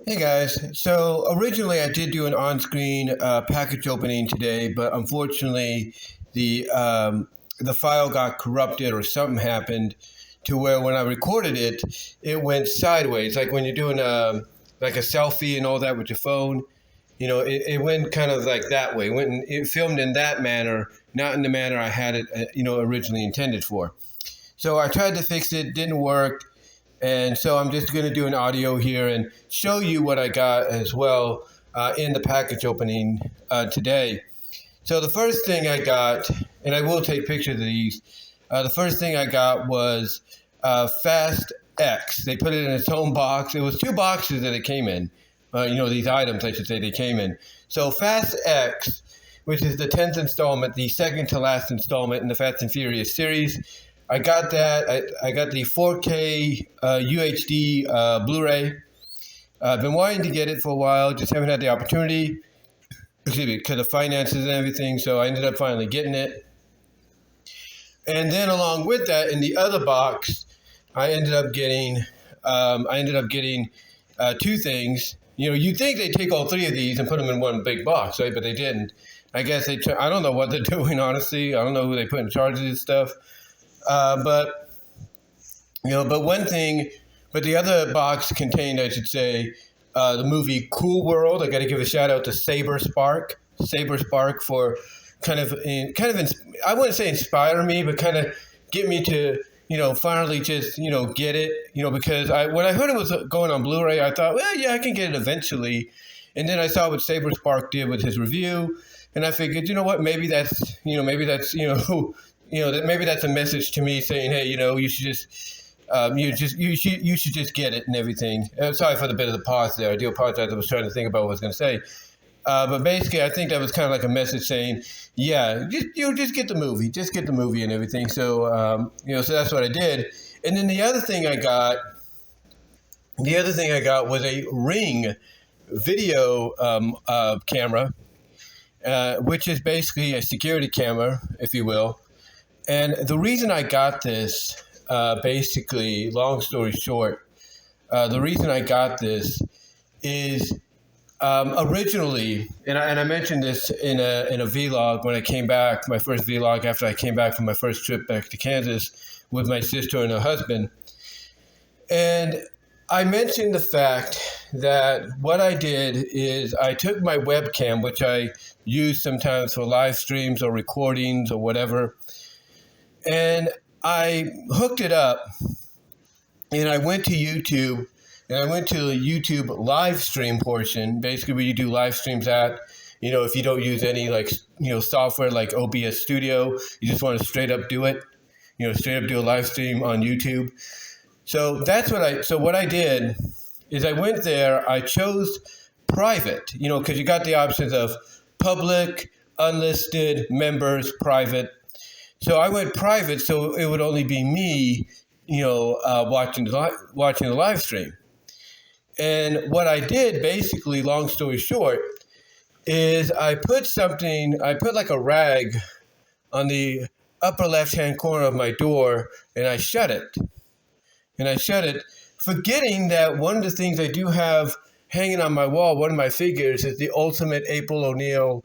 Hey guys, so originally I did do an on-screen package opening today, but unfortunately the file got corrupted or something happened to where when I recorded it, it went sideways. Like when you're doing like a selfie and all that with your phone, it went kind of like that way. It filmed in that manner, not in the manner I had it, originally intended for. So I tried to fix it, didn't work. And so I'm just going to do an audio here and show you what I got as well in the package opening today. So the first thing I got, and I will take pictures of these, the first thing I got was Fast X. They put it in its own box. It was two boxes that it came in. These items, I should say, they came in. So Fast X, which is the 10th installment, the second to last installment in the Fast and Furious series. I got that. I got the 4K UHD Blu-ray. I've been wanting to get it for a while, just haven't had the opportunity because of finances and everything. So I ended up finally getting it. And then along with that, in the other box, I ended up getting two things. You'd think they'd take all three of these and put them in one big box, right? But they didn't. I guess I don't know what they're doing, honestly. I don't know who they put in charge of this stuff. But the other box contained, I should say, the movie Cool World. I got to give a shout out to Saber Spark for I wouldn't say inspire me, but kind of get me to, finally just, get it, because when I heard it was going on Blu-ray, I thought, well, yeah, I can get it eventually. And then I saw what Saber Spark did with his review, and I figured, maybe that's maybe that's a message to me saying, hey, you should just get it and everything. Sorry for the bit of the pause there. I do apologize. I was trying to think about what I was going to say. But basically, I think that was kind of like a message saying, yeah, just get the movie and everything. So, so that's what I did. And then the other thing I got was a Ring video camera, which is basically a security camera, if you will. And the reason I got this, basically, long story short, the reason I got this is originally, and I mentioned this in a vlog when I came back, my first vlog after I came back from my first trip back to Kansas with my sister and her husband. And I mentioned the fact that what I did is I took my webcam, which I use sometimes for live streams or recordings or whatever, and I hooked it up, and I went to YouTube, and I went to the YouTube live stream portion, basically where you do live streams at, if you don't use any software like OBS Studio, you just want to straight up do it, straight up do a live stream on YouTube. So what I did is I went there, I chose private, because you got the options of public, unlisted, members, private. So I went private, so it would only be me, watching the live stream. And what I did, basically, long story short, is I put like a rag on the upper left-hand corner of my door, and I shut it. Forgetting that one of the things I do have hanging on my wall, one of my figures, is the Ultimate April O'Neil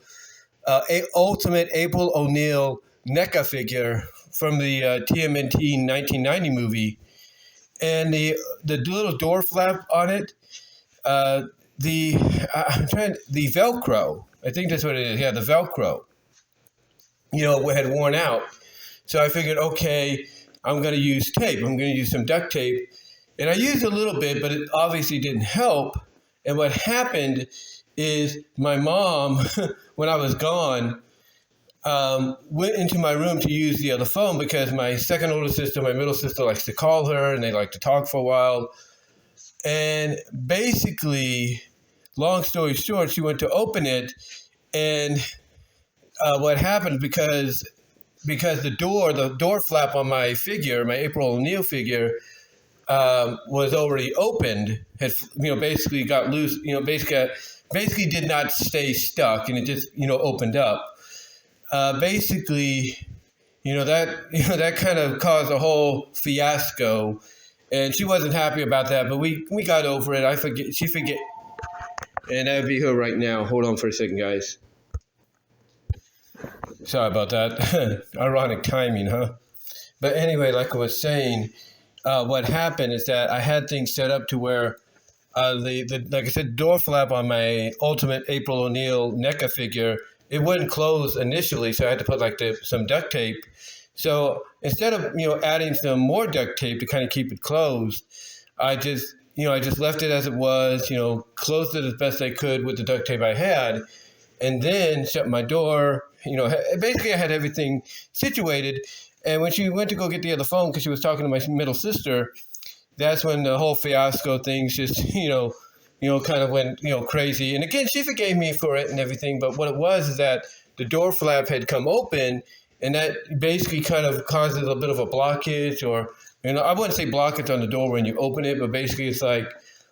NECA figure from the TMNT 1990 movie, and the little door flap on it, the Velcro. I think that's what it is. Yeah, the Velcro. Had worn out. So I figured, okay, I'm going to use tape. I'm going to use some duct tape, and I used a little bit, but it obviously didn't help. And what happened is my mom, when I was gone, went into my room to use the other phone because my second older sister, my middle sister, likes to call her and they like to talk for a while. And basically, long story short, she went to open it, and what happened because the door flap on my figure, my April O'Neil figure, was already opened, had basically got loose, basically did not stay stuck, and it just opened up. Basically, that kind of caused a whole fiasco, and she wasn't happy about that. But we got over it. She And that'd be her right now. Hold on for a second, guys. Sorry about that. Ironic timing, huh? But anyway, like I was saying, what happened is that I had things set up to where the like I said, door flap on my Ultimate April O'Neil NECA figure, it wouldn't close initially, so I had to put like some duct tape. So instead of adding some more duct tape to kind of keep it closed, I just left it as it was, closed it as best I could with the duct tape I had, and then shut my door. Basically I had everything situated. And when she went to go get the other phone, because she was talking to my middle sister, that's when the whole fiasco things just, kind of went, crazy. And again, she forgave me for it and everything. But what it was is that the door flap had come open, and that basically kind of caused a little bit of a blockage, or, I wouldn't say blockage on the door when you open it, but basically it's like,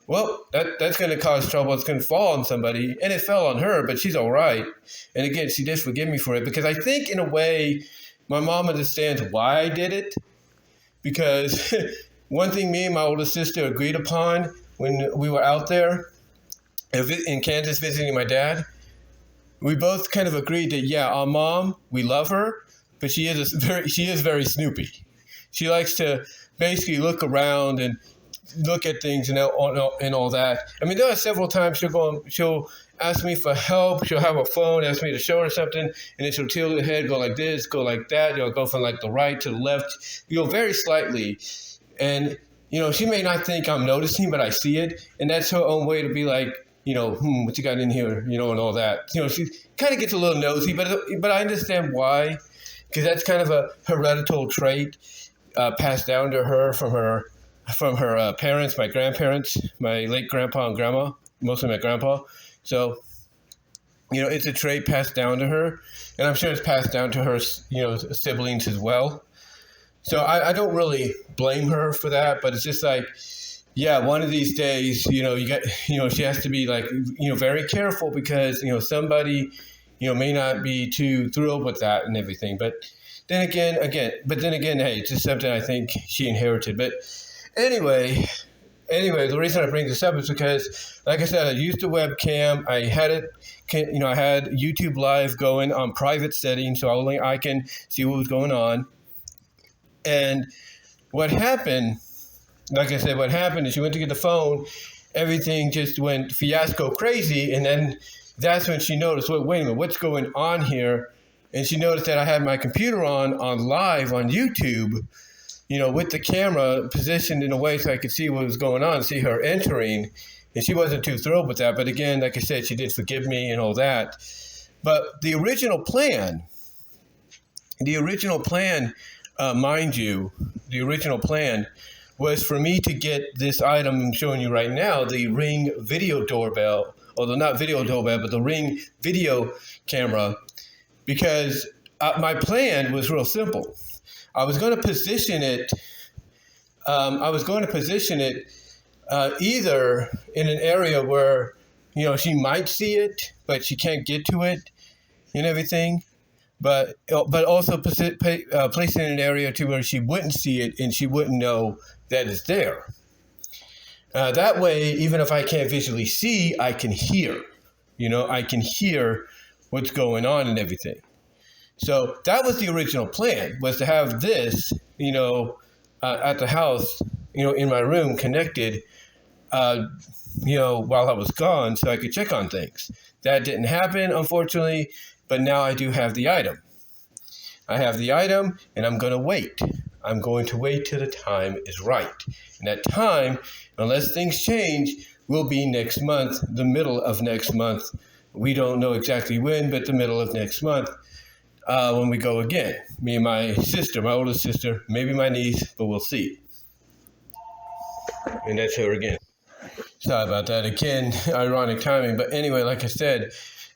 well, that's going to cause trouble. It's going to fall on somebody. And it fell on her, but she's all right. And again, she did forgive me for it, because I think in a way, my mom understands why I did it, because one thing me and my older sister agreed upon when we were out there in Kansas visiting my dad, we both kind of agreed that, yeah, our mom, we love her, but she is very snoopy. She likes to basically look around and look at things and all that. I mean, there are several times she'll ask me for help. She'll have a phone, ask me to show her something, and then she'll tilt her head, go like this, go like that. Go from like the right to the left, very slightly. And, she may not think I'm noticing, but I see it. And that's her own way to be like, what you got in here, and all that. She kind of gets a little nosy, but I understand why, because that's kind of a hereditary trait passed down to her from her parents, my grandparents, my late grandpa and grandma, mostly my grandpa. So, it's a trait passed down to her, and I'm sure it's passed down to her, siblings as well. So I don't really blame her for that, but it's just like, yeah, one of these days, she has to be like, very careful, because, somebody, may not be too thrilled with that and everything. But then again, hey, it's just something I think she inherited. But Anyway, the reason I bring this up is because, like I said, I used the webcam. I had it, I had YouTube Live going on private settings, so only I can see what was going on. And what happened, like I said, is she went to get the phone, everything just went fiasco crazy, and then that's when she noticed, wait a minute, what's going on here? And she noticed that I had my computer on live on YouTube, with the camera positioned in a way so I could see what was going on, see her entering. And she wasn't too thrilled with that. But again, like I said, she did forgive me and all that. But the original plan, mind you, was for me to get this item I'm showing you right now, the Ring video doorbell, although not video doorbell, but the Ring video camera, because my plan was real simple. I was going to position it. Either in an area where, she might see it, but she can't get to it, and everything. But also place it in an area to where she wouldn't see it and she wouldn't know that it's there. That way, even if I can't visually see, I can hear. I can hear what's going on and everything. So that was the original plan, was to have this, at the house, in my room connected, while I was gone, so I could check on things. That didn't happen, unfortunately, but now I do have the item. I have the item, and I'm going to wait. I'm going to wait till the time is right. And that time, unless things change, will be next month, the middle of next month. We don't know exactly when, but the middle of next month. When we go again. Me and my sister, my older sister, maybe my niece, but we'll see. And that's her again. Sorry about that. Again, ironic timing. But anyway, like I said,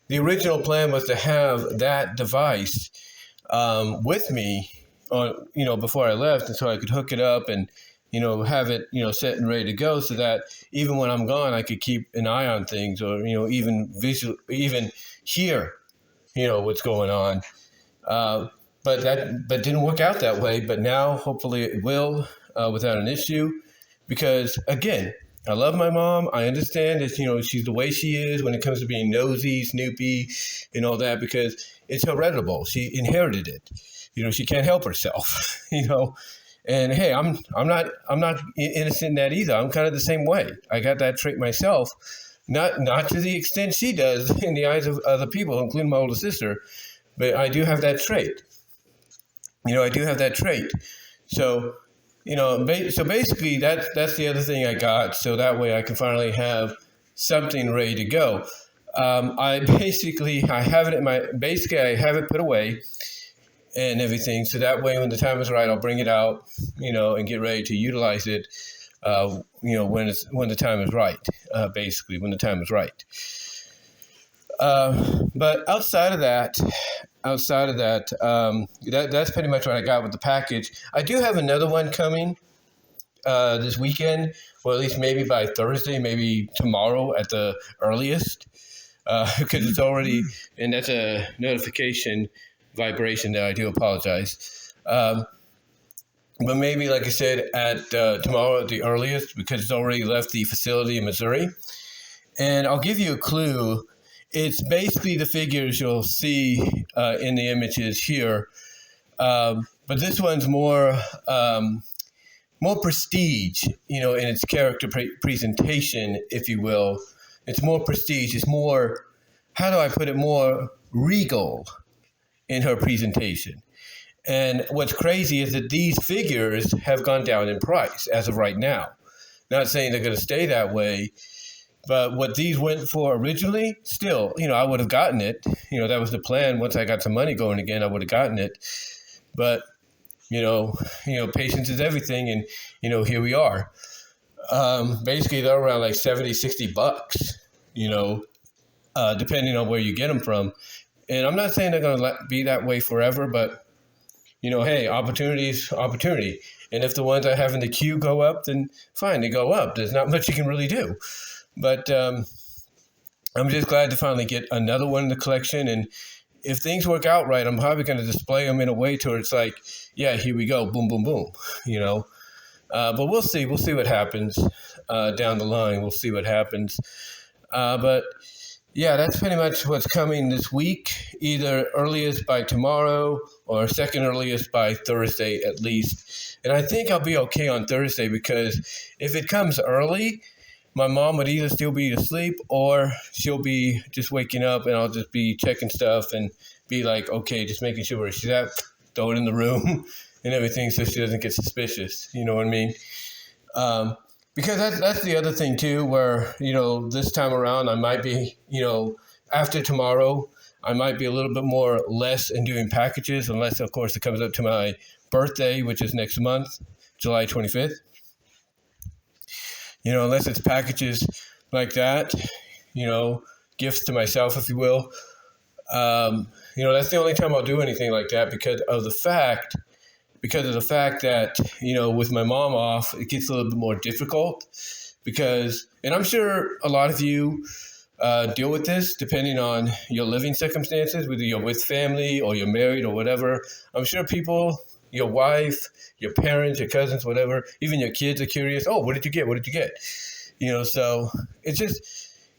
the original plan was to have that device with me before I left, and so I could hook it up and, have it, set and ready to go, so that even when I'm gone, I could keep an eye on things, or, even hear, what's going on. But didn't work out that way. But now, hopefully, it will without an issue. Because again, I love my mom. I understand that, she's the way she is when it comes to being nosy, snoopy, and all that, because it's heritable. She inherited it. She can't help herself, And hey, I'm not innocent in that either. I'm kind of the same way. I got that trait myself, not to the extent she does in the eyes of other people, including my older sister, but I do have that trait. I do have that trait. So, so basically that's the other thing I got. So that way I can finally have something ready to go. I have it put away and everything. So that way, when the time is right, I'll bring it out, and get ready to utilize it, when the time is right, basically when the time is right. But outside of that, that's pretty much what I got with the package. I do have another one coming this weekend, or at least maybe by Thursday, maybe tomorrow at the earliest, because it's already, and that's a notification vibration there. I do apologize. But maybe, like I said, at tomorrow at the earliest, because it's already left the facility in Missouri. And I'll give you a clue. It's basically the figures you'll see in the images here. But this one's more prestige, in its character presentation, if you will. It's more prestige. It's more, how do I put it, more regal in her presentation. And what's crazy is that these figures have gone down in price as of right now. Not saying they're going to stay that way, but what these went for originally, still, I would have gotten it. That was the plan. Once I got some money going again, I would have gotten it. But, patience is everything. And, here we are. Basically, they're around like $70-$60, depending on where you get them from. And I'm not saying they're going to be that way forever, but, hey, opportunity. And if the ones I have in the queue go up, then fine, they go up. There's not much you can really do. But I'm just glad to finally get another one in the collection. And if things work out right, I'm probably going to display them in a way to where it's like, yeah, here we go, boom, boom, boom, But we'll see. We'll see what happens down the line. We'll see what happens. But yeah, that's pretty much what's coming this week, either earliest by tomorrow or second earliest by Thursday at least. And I think I'll be okay on Thursday, because if it comes early, my mom would either still be asleep or she'll be just waking up, and I'll just be checking stuff and be like, okay, just making sure where she's at, throw it in the room and everything so she doesn't get suspicious. You know what I mean? Because that's the other thing too, where, this time around I might be, after tomorrow, I might be a little bit more less in doing packages, unless, of course, it comes up to my birthday, which is next month, July 25th. Unless it's packages like that, gifts to myself, if you will. That's the only time I'll do anything like that, because of the fact that, with my mom off, it gets a little bit more difficult, and I'm sure a lot of you deal with this depending on your living circumstances, whether you're with family or you're married or whatever. I'm sure people, your wife, your parents, your cousins, whatever, even your kids are curious. Oh, what did you get? What did you get? So it's just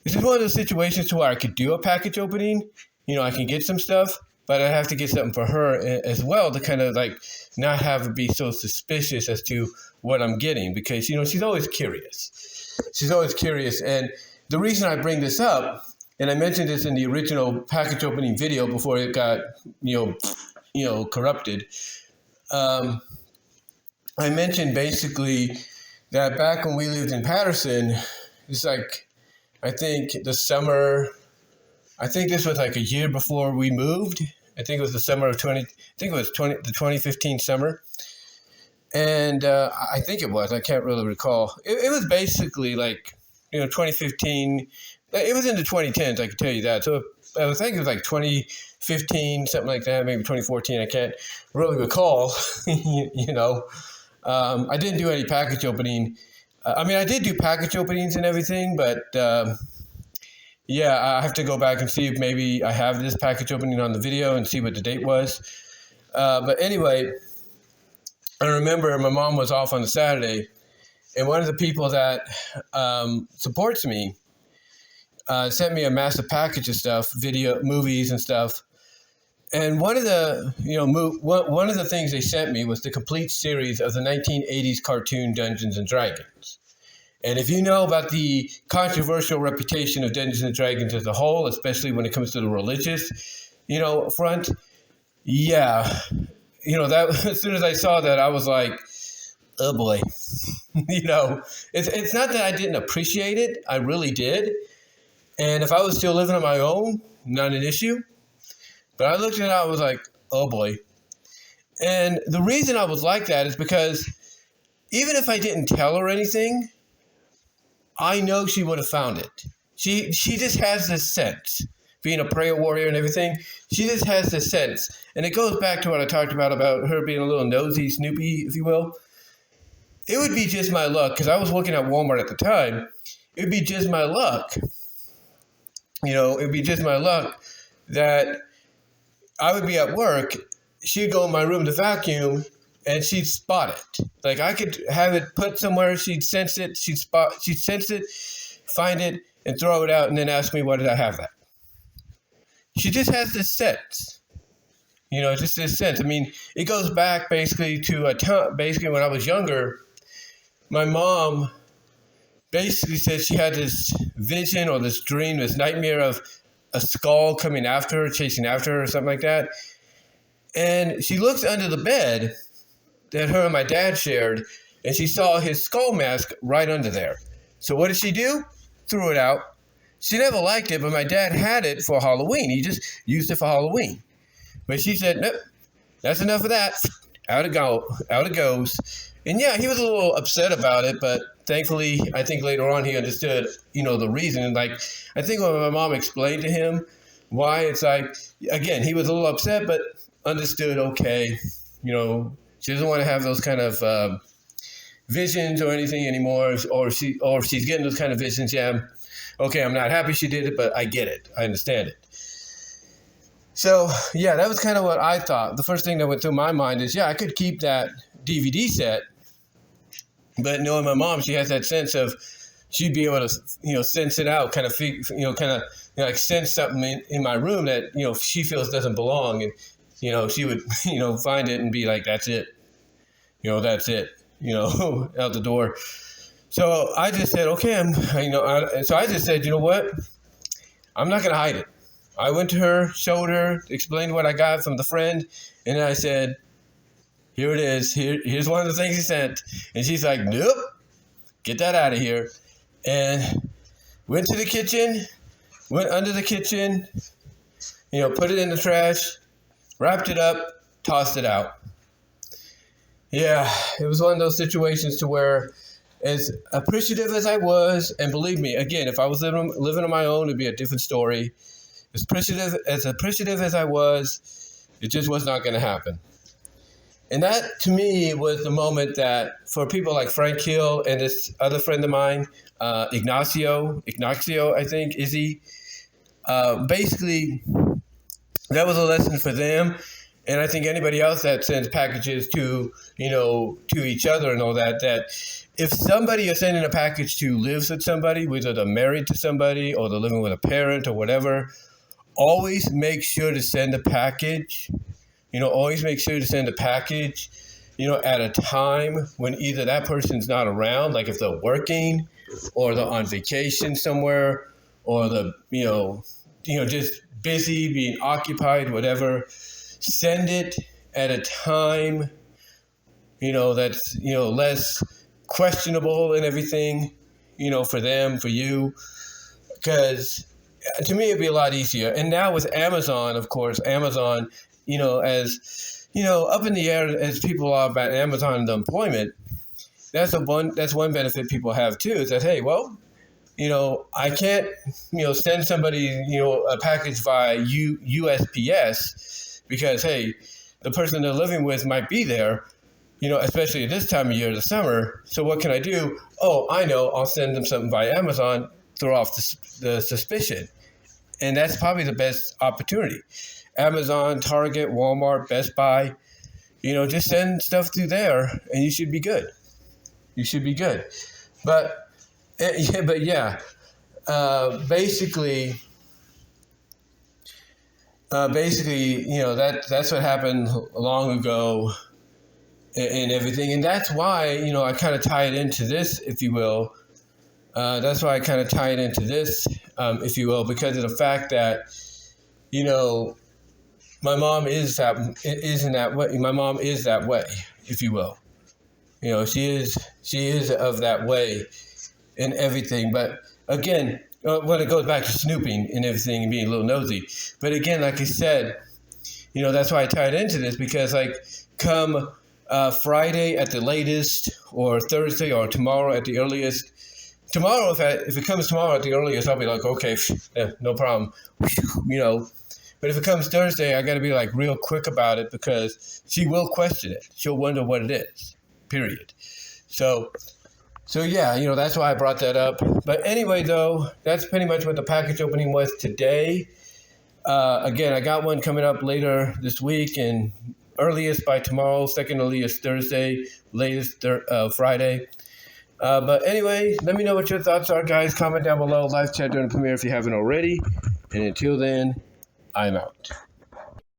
one of those situations to where I could do a package opening. I can get some stuff, but I have to get something for her as well to kind of like not have her be so suspicious as to what I'm getting, because, she's always curious. She's always curious. And the reason I bring this up, and I mentioned this in the original package opening video before it got, corrupted. I mentioned basically that back when we lived in Patterson, it's like, I think this was like a year before we moved. I think it was the 2015 summer. And I think it was, I can't really recall. It was basically like, 2015, it was in the 2010s, I can tell you that. So I think it was like 2015, something like that, maybe 2014, I can't really recall, I didn't do any package opening. I did do package openings and everything, but I have to go back and see if maybe I have this package opening on the video and see what the date was. But anyway, I remember my mom was off on a Saturday, And one of the people that supports me sent me a massive package of stuff, video, movies, and stuff. And one of the one of the things they sent me was the complete series of the 1980s cartoon Dungeons and Dragons. And if you know about the controversial reputation of Dungeons and Dragons as a whole, especially when it comes to the religious, front, yeah, that as soon as I saw that, I was like, oh boy, it's not that I didn't appreciate it. I really did. And if I was still living on my own, not an issue. But I looked at it, I was like, oh boy. And the reason I was like that is because even if I didn't tell her anything, I know she would have found it. She just has this sense. Being a prayer warrior and everything, she just has this sense. And it goes back to what I talked about her being a little nosy, Snoopy, if you will. It would be just my luck, because I was working at Walmart at the time. It would be just my luck. It would be just my luck that I would be at work, she'd go in my room to vacuum, and she'd spot it. Like, I could have it put somewhere, she'd sense it, she'd sense it, find it, and throw it out, and then ask me, why did I have that? She just has this sense. Just this sense. I mean, it goes back basically to a time, basically when I was younger, my mom basically said she had this vision or this dream, this nightmare of a skull coming after her, chasing after her or something like that. And she looks under the bed that her and my dad shared, and she saw his skull mask right under there. So what did she do? Threw it out. She never liked it, but my dad had it for Halloween. He just used it for Halloween. But she said, nope, that's enough of that. Out it goes. And yeah, he was a little upset about it, but thankfully, I think later on he understood, the reason. And like, I think when my mom explained to him why, it's like, again, he was a little upset, but understood, okay, she doesn't want to have those kind of visions or anything anymore, or if she's getting those kind of visions, yeah, okay, I'm not happy she did it, but I get it. I understand it. So, yeah, that was kind of what I thought. The first thing that went through my mind is, yeah, I could keep that DVD set, but knowing my mom, she has that sense of she'd be able to, sense it out, kind of, like sense something in my room that, she feels doesn't belong. And, she would, find it and be like, that's it. That's it, out the door. So I just said, okay, so I just said, you know what? I'm not going to hide it. I went to her, showed her, explained what I got from the friend, and then I said, here it is. Here's one of the things he sent. And she's like, nope, get that out of here. And went to the kitchen, went under the kitchen, put it in the trash, wrapped it up, tossed it out. Yeah, it was one of those situations to where, as appreciative as I was, and believe me, again, if I was living on my own, it'd be a different story. As appreciative as I was, it just was not going to happen. And that, to me, was the moment that, for people like Frank Hill and this other friend of mine, Ignacio, I think, Izzy, basically, that was a lesson for them. And I think anybody else that sends packages to each other and all that if somebody is sending a package to lives with somebody, whether they're married to somebody or they're living with a parent or whatever, always make sure to send a package. Always make sure to send a package, at a time when either that person's not around, like if they're working or they're on vacation somewhere or they're, just busy, being occupied, whatever. Send it at a time, that's, less questionable and everything, for them, for you, because to me, it'd be a lot easier. And now with Amazon, of course, as, up in the air as people are about Amazon and the employment, that's one benefit people have too, is that, hey, well, I can't, send somebody, a package via USPS because, hey, the person they're living with might be there, especially at this time of year, the summer. So what can I do? Oh, I know, I'll send them something via Amazon, throw off the suspicion. And that's probably the best opportunity. Amazon, Target, Walmart, Best Buy, just send stuff through there and you should be good. You should be good. But yeah, basically, that's what happened long ago and everything, and that's why I kind of tie it into this, if you will. That's why I kind of tie it into this, if you will, because of the fact that my mom is in that way. My mom is that way, if you will. She is of that way and everything. But again, when it goes back to snooping and everything and being a little nosy. But again, like I said, that's why I tied into this, because come Friday at the latest, or Thursday, or tomorrow at the earliest. Tomorrow, if it comes tomorrow at the earliest, I'll be like, okay, no problem, But if it comes Thursday, I got to be like real quick about it, because she will question it. She'll wonder what it is. Period. So yeah, that's why I brought that up. But anyway, though, that's pretty much what the package opening was today. Again, I got one coming up later this week, and earliest by tomorrow, second earliest Thursday, latest Friday. But anyway, let me know what your thoughts are, guys. Comment down below. Live chat during the premiere if you haven't already. And until then, I'm out.